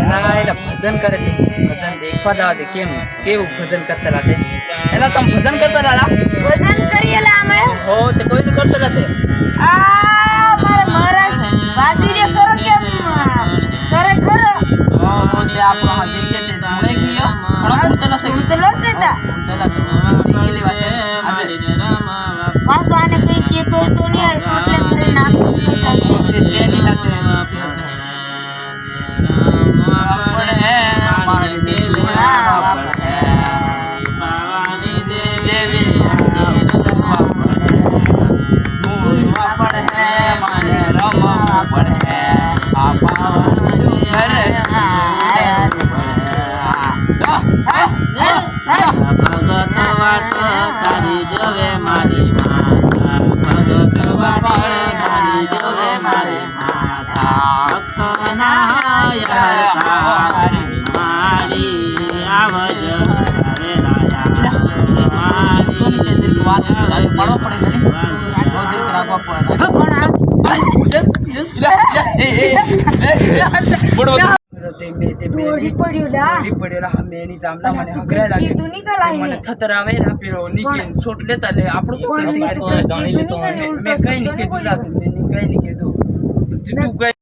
એના એટલે ભજન કરે છે ભજન દેખવા જવા દે કેમ કેવું ભજન કરતા રહે એના તમે ભજન કરતા રહ્યા ભજન કરીએ લે અમે હો તે કોઈ નું કરતા રહે આ મારા બાજી રે કરો કેમ કરે ખરો હા બોલતે આપણો હા દેખે તે ધોણે ગયો પણ હું તો લસે હું તો લસે તા તેલા તો દેખી લેવા છે આજે પાછો આને કઈ કેતો હોય તો નહીં સોટલે ધરી નાખું તે તેની લાગે આપણે હે મારી દેવી આપણે હે પાવાની દેવી આપણે હે માને રમવા પડે આ પાવાની ઘર ભગત વાટ તારી જોવે મારી માતા ભગત વાટ તારી જોવે મારી માતા ભક્તના મારી આવજ રે રાજા દોડી પડ્યો લા મેની જામલા મને હગરા લાગે તું નીકળાય મને થતરાવે ના પેલો નીકે છોટ લેતા લે આપણું તો જાણી લેતો મેં કઈ નહીં કીધું લાગે મેં કઈ નહીં કીધું તું કઈ